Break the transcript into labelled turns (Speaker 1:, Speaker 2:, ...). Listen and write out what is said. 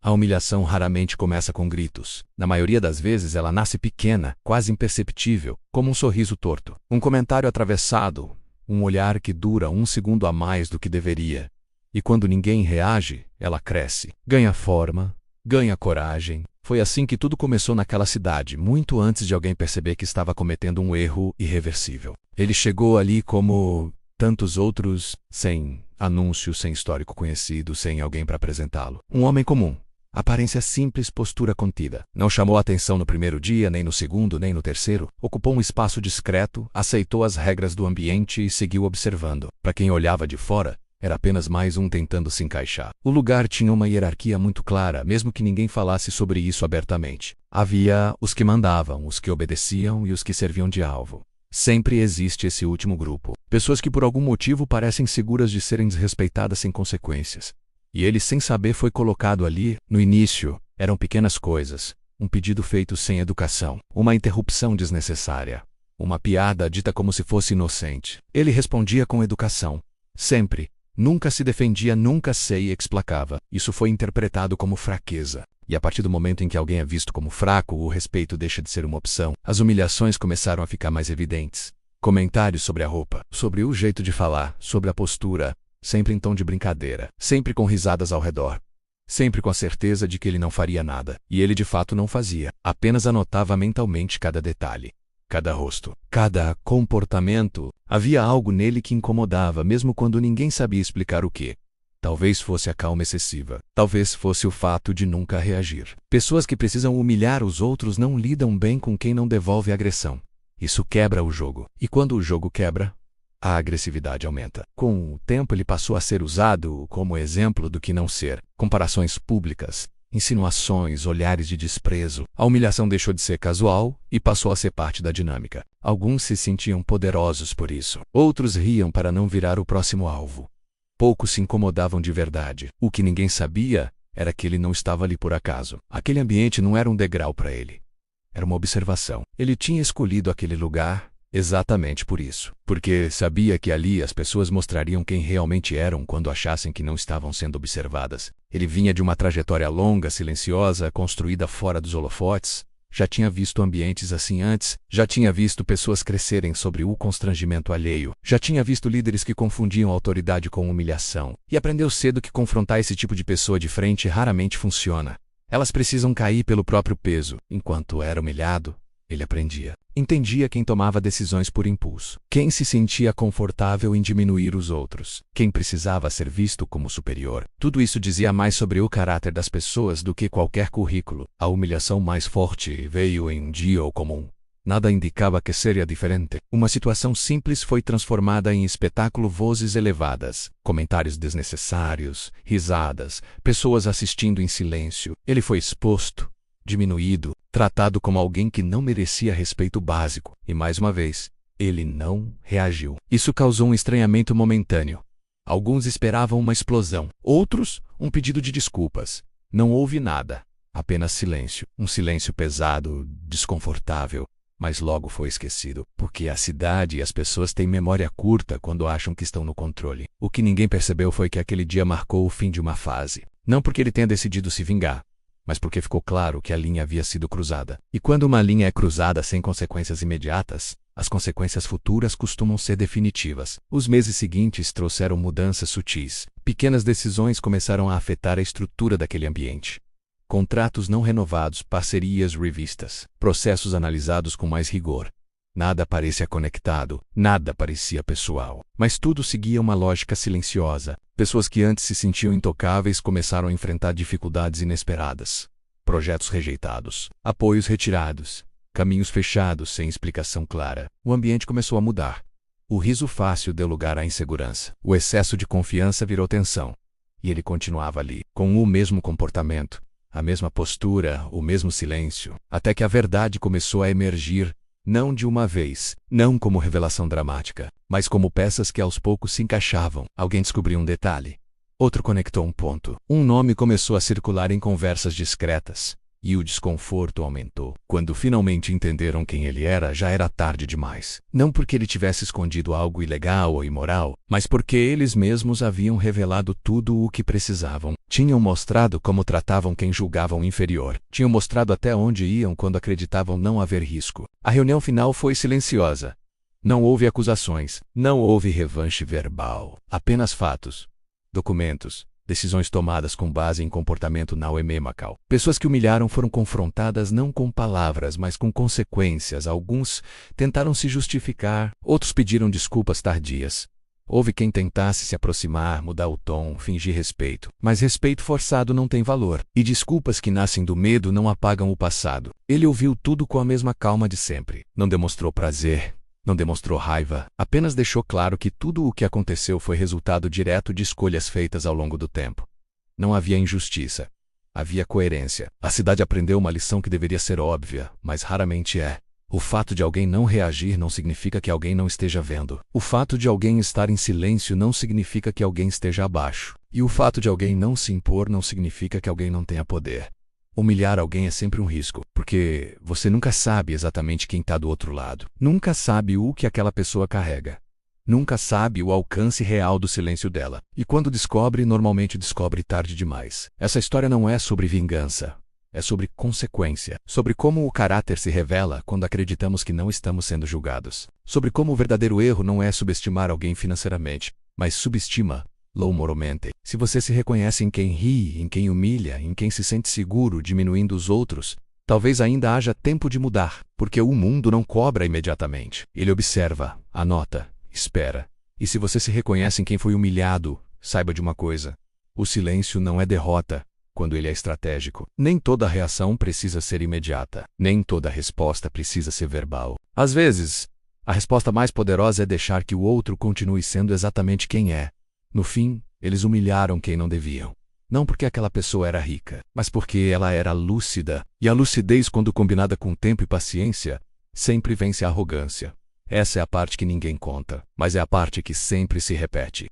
Speaker 1: A humilhação raramente começa com gritos. Na maioria das vezes ela nasce pequena, quase imperceptível, como um sorriso torto, um comentário atravessado, um olhar que dura um segundo a mais do que deveria. E quando ninguém reage, ela cresce, ganha forma, ganha coragem. Foi assim que tudo começou naquela cidade, muito antes de alguém perceber que estava cometendo um erro irreversível. Ele chegou ali como tantos outros, sem anúncio, sem histórico conhecido, sem alguém para apresentá-lo. Um homem comum. Aparência simples, postura contida. Não chamou atenção no primeiro dia, nem no segundo, nem no terceiro. Ocupou um espaço discreto, aceitou as regras do ambiente e seguiu observando. Para quem olhava de fora, era apenas mais um tentando se encaixar. O lugar tinha uma hierarquia muito clara, mesmo que ninguém falasse sobre isso abertamente. Havia os que mandavam, os que obedeciam e os que serviam de alvo. Sempre existe esse último grupo. Pessoas que por algum motivo parecem seguras de serem desrespeitadas sem consequências. E ele, sem saber, foi colocado ali. No início, eram pequenas coisas. Um pedido feito sem educação. Uma interrupção desnecessária. Uma piada dita como se fosse inocente. Ele respondia com educação. Sempre. Nunca se defendia, nunca se explicava. Isso foi interpretado como fraqueza. E a partir do momento em que alguém é visto como fraco, o respeito deixa de ser uma opção. As humilhações começaram a ficar mais evidentes. Comentários sobre a roupa, sobre o jeito de falar, sobre a postura, sempre em tom de brincadeira, sempre com risadas ao redor. Sempre com a certeza de que ele não faria nada. E ele de fato não fazia. Apenas anotava mentalmente cada detalhe. Cada rosto, cada comportamento. Havia algo nele que incomodava, mesmo quando ninguém sabia explicar o quê. Talvez fosse a calma excessiva. Talvez fosse o fato de nunca reagir. Pessoas que precisam humilhar os outros não lidam bem com quem não devolve agressão. Isso quebra o jogo. E quando o jogo quebra, a agressividade aumenta. Com o tempo ele passou a ser usado como exemplo do que não ser. Comparações públicas. Insinuações, olhares de desprezo. A humilhação deixou de ser casual e passou a ser parte da dinâmica. Alguns se sentiam poderosos por isso. Outros riam para não virar o próximo alvo. Poucos se incomodavam de verdade. O que ninguém sabia era que ele não estava ali por acaso. Aquele ambiente não era um degrau para ele. Era uma observação. Ele tinha escolhido aquele lugar exatamente por isso. Porque sabia que ali as pessoas mostrariam quem realmente eram quando achassem que não estavam sendo observadas. Ele vinha de uma trajetória longa, silenciosa, construída fora dos holofotes. Já tinha visto ambientes assim antes. Já tinha visto pessoas crescerem sobre o constrangimento alheio. Já tinha visto líderes que confundiam autoridade com humilhação. E aprendeu cedo que confrontar esse tipo de pessoa de frente raramente funciona. Elas precisam cair pelo próprio peso. Enquanto era humilhado, ele aprendia. Entendia quem tomava decisões por impulso. Quem se sentia confortável em diminuir os outros. Quem precisava ser visto como superior. Tudo isso dizia mais sobre o caráter das pessoas do que qualquer currículo. A humilhação mais forte veio em um dia comum. Nada indicava que seria diferente. Uma situação simples foi transformada em espetáculo, vozes elevadas, comentários desnecessários, risadas, pessoas assistindo em silêncio. Ele foi exposto, diminuído, tratado como alguém que não merecia respeito básico. E mais uma vez, ele não reagiu. Isso causou um estranhamento momentâneo. Alguns esperavam uma explosão. Outros, um pedido de desculpas. Não houve nada. Apenas silêncio. Um silêncio pesado, desconfortável. Mas logo foi esquecido. Porque a cidade e as pessoas têm memória curta quando acham que estão no controle. O que ninguém percebeu foi que aquele dia marcou o fim de uma fase. Não porque ele tenha decidido se vingar, mas porque ficou claro que a linha havia sido cruzada. E quando uma linha é cruzada sem consequências imediatas, as consequências futuras costumam ser definitivas. Os meses seguintes trouxeram mudanças sutis. Pequenas decisões começaram a afetar a estrutura daquele ambiente. Contratos não renovados, parcerias revistas, processos analisados com mais rigor. Nada parecia conectado, nada parecia pessoal. Mas tudo seguia uma lógica silenciosa. Pessoas que antes se sentiam intocáveis começaram a enfrentar dificuldades inesperadas. Projetos rejeitados, apoios retirados, caminhos fechados sem explicação clara. O ambiente começou a mudar. O riso fácil deu lugar à insegurança. O excesso de confiança virou tensão. E ele continuava ali, com o mesmo comportamento, a mesma postura, o mesmo silêncio, até que a verdade começou a emergir. Não de uma vez, não como revelação dramática, mas como peças que aos poucos se encaixavam. Alguém descobriu um detalhe. Outro conectou um ponto. Um nome começou a circular em conversas discretas. E o desconforto aumentou. Quando finalmente entenderam quem ele era, já era tarde demais. Não porque ele tivesse escondido algo ilegal ou imoral, mas porque eles mesmos haviam revelado tudo o que precisavam. Tinham mostrado como tratavam quem julgavam inferior. Tinham mostrado até onde iam quando acreditavam não haver risco. A reunião final foi silenciosa. Não houve acusações. Não houve revanche verbal. Apenas fatos. Documentos. Decisões tomadas com base em comportamento não-ememacal. Pessoas que humilharam foram confrontadas não com palavras, mas com consequências. Alguns tentaram se justificar, outros pediram desculpas tardias. Houve quem tentasse se aproximar, mudar o tom, fingir respeito. Mas respeito forçado não tem valor. E desculpas que nascem do medo não apagam o passado. Ele ouviu tudo com a mesma calma de sempre. Não demonstrou prazer. Não demonstrou raiva, apenas deixou claro que tudo o que aconteceu foi resultado direto de escolhas feitas ao longo do tempo. Não havia injustiça. Havia coerência. A cidade aprendeu uma lição que deveria ser óbvia, mas raramente é. O fato de alguém não reagir não significa que alguém não esteja vendo. O fato de alguém estar em silêncio não significa que alguém esteja abaixo. E o fato de alguém não se impor não significa que alguém não tenha poder. Humilhar alguém é sempre um risco, porque você nunca sabe exatamente quem está do outro lado. Nunca sabe o que aquela pessoa carrega. Nunca sabe o alcance real do silêncio dela. E quando descobre, normalmente descobre tarde demais. Essa história não é sobre vingança. É sobre consequência. Sobre como o caráter se revela quando acreditamos que não estamos sendo julgados. Sobre como o verdadeiro erro não é subestimar alguém financeiramente, mas subestima moralmente. Se você se reconhece em quem ri, em quem humilha, em quem se sente seguro diminuindo os outros, talvez ainda haja tempo de mudar, porque o mundo não cobra imediatamente. Ele observa, anota, espera. E se você se reconhece em quem foi humilhado, saiba de uma coisa: o silêncio não é derrota quando ele é estratégico. Nem toda reação precisa ser imediata. Nem toda resposta precisa ser verbal. Às vezes, a resposta mais poderosa é deixar que o outro continue sendo exatamente quem é. No fim, eles humilharam quem não deviam. Não porque aquela pessoa era rica, mas porque ela era lúcida. E a lucidez, quando combinada com tempo e paciência, sempre vence a arrogância. Essa é a parte que ninguém conta, mas é a parte que sempre se repete.